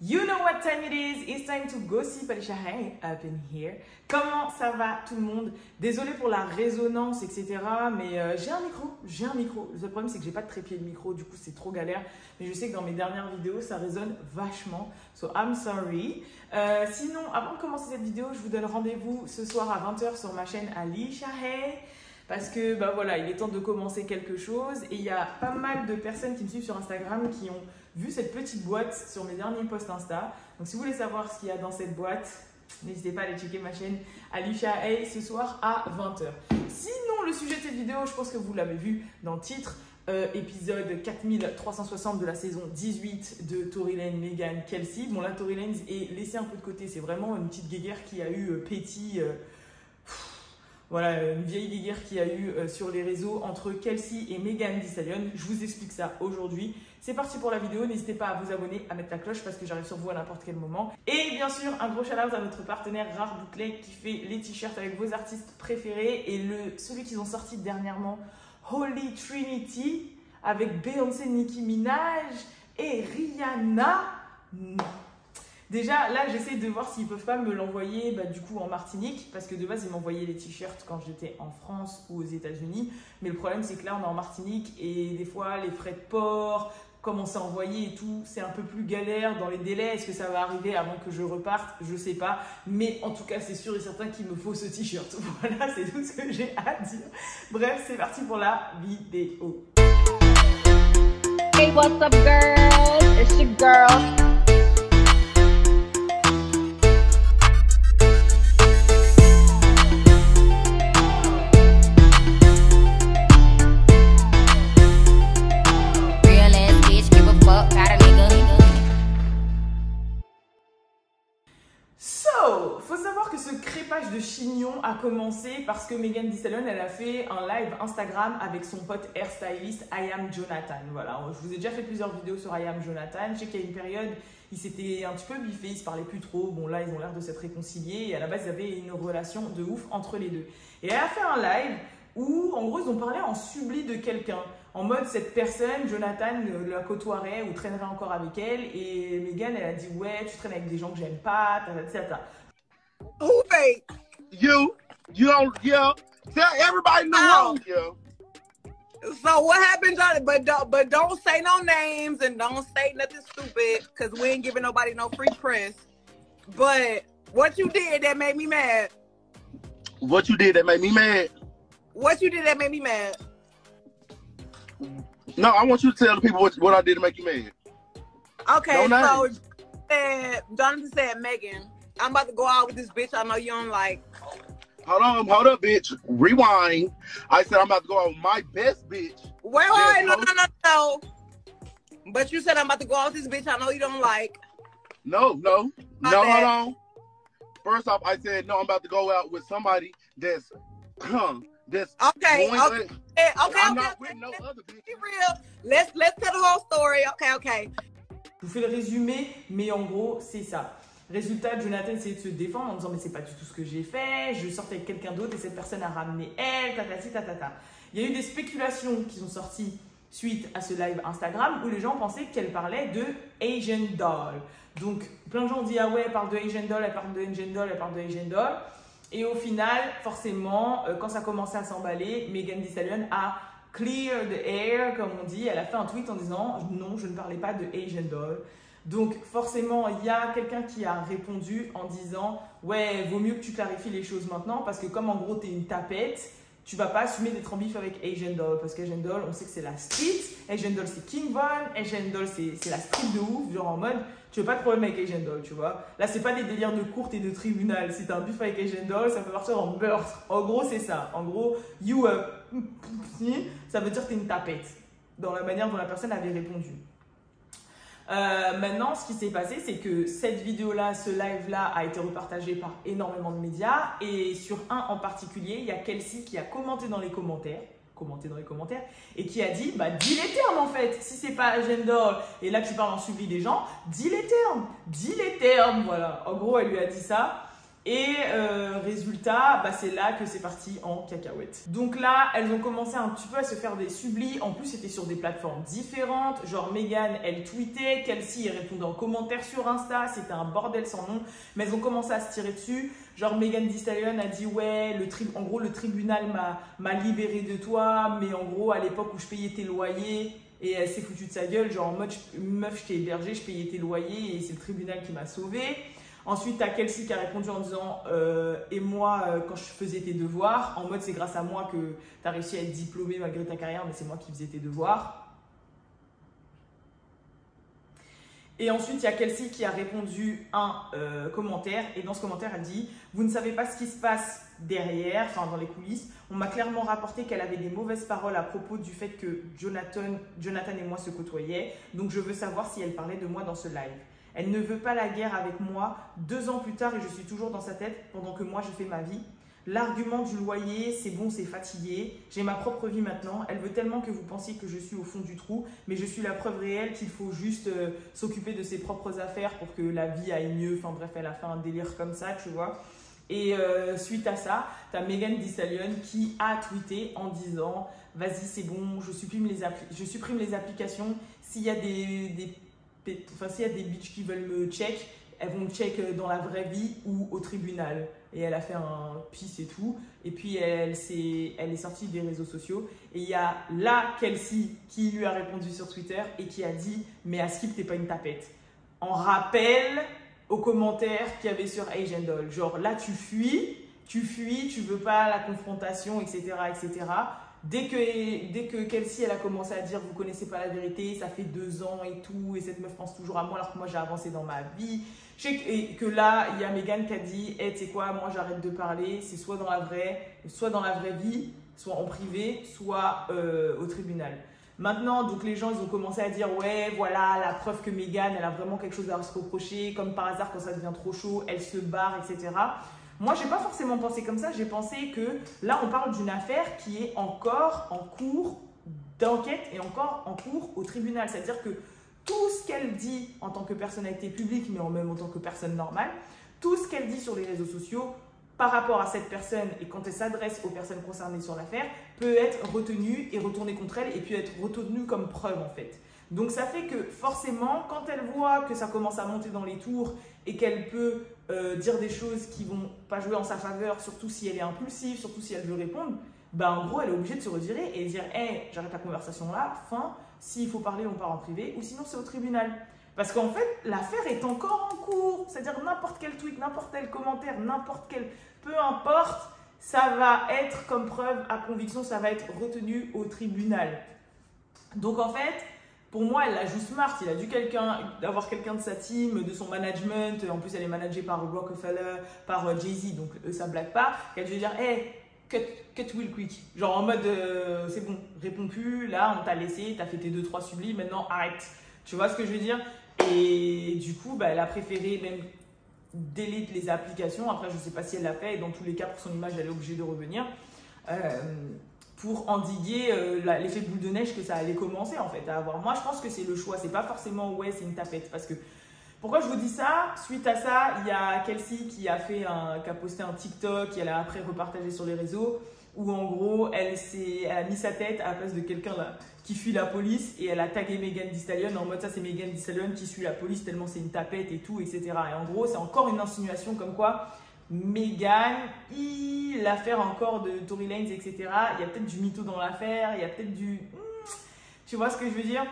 You know what time it is, it's time to gossip. Alicia, hey, up in here. Comment ça va tout le monde? Désolée pour la résonance, etc. Mais j'ai un micro. Le seul problème, c'est que j'ai pas de trépied de micro, du coup, c'est trop galère. Mais je sais que dans mes dernières vidéos, ça résonne vachement. So, I'm sorry. Sinon, avant de commencer cette vidéo, je vous donne rendez-vous ce soir à 20h sur ma chaîne Alicia, hey. Parce que, bah voilà, il est temps de commencer quelque chose. Et il y a pas mal de personnes qui me suivent sur Instagram qui ont vu cette petite boîte sur mes derniers posts Insta. Donc, si vous voulez savoir ce qu'il y a dans cette boîte, n'hésitez pas à aller checker ma chaîne Alicia Hay ce soir à 20h. Sinon, le sujet de cette vidéo, je pense que vous l'avez vu dans le titre, épisode 4360 de la saison 18 de Tory Lanez, Meghan, Kelsey. Bon, là, Tory Lanez est laissé un peu de côté. C'est vraiment une petite guéguerre qui a eu Petty. Voilà, une vieille guéguerre qui a eu sur les réseaux entre Kelsey et Megan Thee Stallion. Je vous explique ça aujourd'hui. C'est parti pour la vidéo. N'hésitez pas à vous abonner, à mettre la cloche parce que j'arrive sur vous à n'importe quel moment. Et bien sûr, un gros shout-out à notre partenaire Rare Bootleg qui fait les t-shirts avec vos artistes préférés. Et celui qu'ils ont sorti dernièrement, Holy Trinity, avec Beyoncé, Nicki Minaj et Rihanna. Déjà, là, j'essaie de voir s'ils peuvent pas me l'envoyer du coup en Martinique, parce que de base, ils m'envoyaient les t-shirts quand j'étais en France ou aux États-Unis. Mais le problème, c'est que là, on est en Martinique et des fois, les frais de port, comment c'est envoyé et tout, c'est un peu plus galère dans les délais. Est-ce que ça va arriver avant que je reparte? Je sais pas. Mais en tout cas, c'est sûr et certain qu'il me faut ce t-shirt. Voilà, c'est tout ce que j'ai à dire. Bref, c'est parti pour la vidéo. Hey, what's up, girls? It's your girl. Faut savoir que ce crépage de chignon a commencé parce que Megan Thee Stallion, elle a fait un live Instagram avec son pote hairstylist I Am Jonathan. Voilà, je vous ai déjà fait plusieurs vidéos sur I Am Jonathan. Je sais qu'il y a une période, ils s'étaient un petit peu biffés, ils se parlaient plus trop. Bon là, ils ont l'air de s'être réconciliés et à la base, il y avait une relation de ouf entre les deux. Et elle a fait un live où, en gros, ils ont parlé en subli de quelqu'un. En mode, cette personne, Jonathan, la côtoierait ou traînerait encore avec elle. Et Megan, elle a dit, ouais, tu traînes avec des gens que j'aime pas, tata. Who fake? You don't, yeah. Tell everybody in the room, yeah. So what happened, Johnny? But don't say no names and don't say nothing stupid, cause we ain't giving nobody no free press. But what you did that made me mad? What you did that made me mad? What you did that made me mad? No, I want you to tell the people what I did to make you mad. Okay, no so Jonathan said, Megan, I'm about to go out with this bitch I know you don't like. Hold up, bitch. Rewind. I said I'm about to go out with my best bitch. Wait, no. But you said I'm about to go out with this bitch I know you don't like. No, hold on. First off, I said, no, I'm about to go out with somebody that's okay. I'm not with no other bitch. Be real. Let's tell the whole story. Okay. Je vous fais le résumé, mais en gros, c'est ça. Résultat, Jonathan essayait de se défendre en disant mais c'est pas du tout ce que j'ai fait, je sortais avec quelqu'un d'autre et cette personne a ramené elle, tatata. Il y a eu des spéculations qui sont sorties suite à ce live Instagram où les gens pensaient qu'elle parlait de Asian Doll. Donc plein de gens ont dit ah ouais, elle parle de Asian Doll, elle parle de Asian Doll, elle parle de Asian Doll. Et au final, forcément, quand ça commençait à s'emballer, Megan Thee Stallion a clear the air, comme on dit. Elle a fait un tweet en disant non, je ne parlais pas de Asian Doll. Donc forcément, il y a quelqu'un qui a répondu en disant « Ouais, vaut mieux que tu clarifies les choses maintenant parce que comme en gros, tu es une tapette, tu vas pas assumer d'être en bif avec Asian Doll. Parce qu'Asian Doll, on sait que c'est la street. Asian Doll, c'est King Von. Asian Doll, c'est la street de ouf. Genre en mode, tu veux pas de problème avec Asian Doll, tu vois. Là, c'est pas des délires de courte et de tribunal. Si tu as un bif avec Asian Doll, ça peut partir en meurtre. En gros, c'est ça. En gros, ça veut dire que tu es une tapette. Dans la manière dont la personne avait répondu. Maintenant, ce qui s'est passé, c'est que cette vidéo-là, ce live-là a été repartagé par énormément de médias et sur un en particulier, il y a Kelsey qui a commenté dans les commentaires et qui a dit dis les termes en fait, si c'est pas Asian Doll et là tu parles en subli des gens, dis les termes, voilà. En gros, elle lui a dit ça Et résultat, bah, c'est là que c'est parti en cacahuète. Donc là, elles ont commencé un petit peu à se faire des sublis. En plus, c'était sur des plateformes différentes. Genre Megan, elle tweetait, Kelsey, elle répondait en commentaire sur Insta. C'était un bordel sans nom. Mais elles ont commencé à se tirer dessus. Genre Megan Thee Stallion a dit ouais, en gros le tribunal m'a libéré de toi. Mais en gros, à l'époque où je payais tes loyers, et elle s'est foutue de sa gueule. Genre en mode, meuf, je t'ai hébergé, je payais tes loyers et c'est le tribunal qui m'a sauvée. Ensuite, tu as Kelsey qui a répondu en disant et moi, quand je faisais tes devoirs, en mode c'est grâce à moi que tu as réussi à être diplômée malgré ta carrière, mais c'est moi qui faisais tes devoirs. Et ensuite, il y a Kelsey qui a répondu un commentaire. Et dans ce commentaire, elle dit « Vous ne savez pas ce qui se passe derrière, enfin dans les coulisses. On m'a clairement rapporté qu'elle avait des mauvaises paroles à propos du fait que Jonathan et moi se côtoyaient. Donc je veux savoir si elle parlait de moi dans ce live. Elle ne veut pas la guerre avec moi 2 ans plus tard et je suis toujours dans sa tête pendant que moi je fais ma vie. L'argument du loyer, c'est bon, c'est fatigué. J'ai ma propre vie maintenant. Elle veut tellement que vous pensiez que je suis au fond du trou, mais je suis la preuve réelle qu'il faut juste s'occuper de ses propres affaires pour que la vie aille mieux. Enfin bref, elle a fait un délire comme ça, tu vois. Et suite à ça, tu as Megan Thee Stallion qui a tweeté en disant « Vas-y, c'est bon, je supprime les applications. S'il y a s'il y a des bitches qui veulent me check, elles vont me check dans la vraie vie ou au tribunal. » Et elle a fait un pisse et tout. Et puis, elle est sortie des réseaux sociaux. Et il y a là Kelsey qui lui a répondu sur Twitter et qui a dit « Mais à Skip, t'es pas une tapette. » En rappel aux commentaires qu'il y avait sur Asian Doll. Genre là, tu fuis, tu veux pas la confrontation, etc. etc. Dès que Kelsey, elle a commencé à dire « Vous connaissez pas la vérité, ça fait 2 ans et tout, et cette meuf pense toujours à moi alors que moi j'ai avancé dans ma vie. » Et que là, il y a Megan qui a dit hey, « Tu sais quoi, moi j'arrête de parler, c'est soit dans la vraie vie, soit en privé, soit au tribunal. » Maintenant, donc les gens, ils ont commencé à dire « Ouais, voilà, la preuve que Megan, elle a vraiment quelque chose à se reprocher. Comme par hasard, quand ça devient trop chaud, elle se barre, etc. » Moi, je n'ai pas forcément pensé comme ça. J'ai pensé que là, on parle d'une affaire qui est encore en cours d'enquête et encore en cours au tribunal. C'est-à-dire que tout ce qu'elle dit en tant que personnalité publique, mais en même en tant que personne normale, tout ce qu'elle dit sur les réseaux sociaux par rapport à cette personne et quand elle s'adresse aux personnes concernées sur l'affaire, peut être retenu et retourné contre elle et puis être retenu comme preuve en fait. Donc ça fait que forcément, quand elle voit que ça commence à monter dans les tours et qu'elle peut dire des choses qui vont pas jouer en sa faveur, surtout si elle est impulsive, surtout si elle veut répondre, ben en gros elle est obligée de se retirer et dire hey, j'arrête la conversation là, fin, s'il faut parler on part en privé ou sinon c'est au tribunal. Parce qu'en fait l'affaire est encore en cours, c'est-à-dire n'importe quel tweet, n'importe quel commentaire, n'importe quel, peu importe, ça va être comme preuve à conviction, ça va être retenu au tribunal. Donc en fait, pour moi, elle la joue smart. Il a dû avoir quelqu'un de sa team, de son management. En plus, elle est managée par Rockefeller, par Jay-Z, donc ça blague pas. Qui a dû dire, hey, cut real quick. Genre en mode, c'est bon, réponds plus. Là, on t'a laissé, t'as fait tes 2-3 sublis, maintenant arrête. Tu vois ce que je veux dire? Et du coup, bah, elle a préféré même delete les applications. Après, je sais pas si elle l'a fait. Et dans tous les cas, pour son image, elle est obligée de revenir. Pour endiguer l'effet boule de neige que ça allait commencer en fait à avoir. Moi je pense que c'est le choix, c'est pas forcément ouais c'est une tapette parce que pourquoi je vous dis ça? Suite à ça, il y a Kelsey qui a posté un TikTok et elle a après repartagé sur les réseaux où en gros elle a mis sa tête à la place de quelqu'un là qui fuit la police et elle a tagué Megan Thee Stallion en mode ça c'est Megan Thee Stallion qui suit la police tellement c'est une tapette et tout etc. Et en gros c'est encore une insinuation comme quoi Megan, l'affaire encore de Tory Lanez, etc. Il y a peut-être du mytho dans l'affaire, il y a peut-être du... Tu vois ce que je veux dire?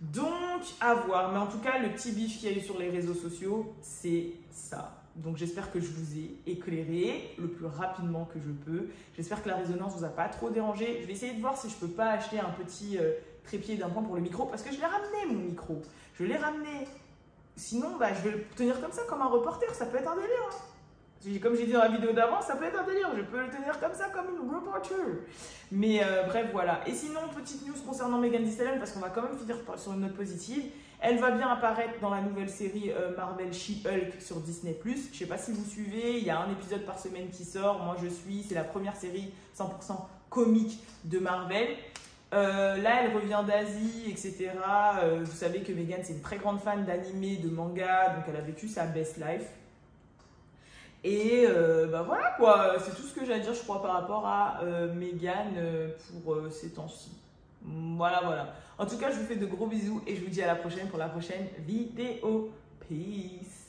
Donc, à voir. Mais en tout cas, le petit bif qu'il y a eu sur les réseaux sociaux, c'est ça. Donc, j'espère que je vous ai éclairé le plus rapidement que je peux. J'espère que la résonance ne vous a pas trop dérangé. Je vais essayer de voir si je peux pas acheter un petit trépied d'un point pour le micro parce que je l'ai ramené, mon micro. Je l'ai ramené. Sinon, bah, je vais le tenir comme ça, comme un reporter. Ça peut être un délire, hein. Comme j'ai dit dans la vidéo d'avant, ça peut être un délire. Je peux le tenir comme ça, comme une reporter. Mais bref, voilà. Et sinon, petite news concernant Megan Thee Stallion, parce qu'on va quand même finir sur une note positive. Elle va bien apparaître dans la nouvelle série Marvel She-Hulk sur Disney+. Je ne sais pas si vous suivez, il y a un épisode par semaine qui sort. Moi, je suis. C'est la première série 100% comique de Marvel. Là, elle revient d'Asie, etc. Vous savez que Megan, c'est une très grande fan d'animé, de manga. Donc, elle a vécu sa best life. Et bah voilà quoi, c'est tout ce que j'ai à dire je crois par rapport à Meghan pour ces temps-ci. Voilà. En tout cas, je vous fais de gros bisous et je vous dis à la prochaine pour la prochaine vidéo. Peace.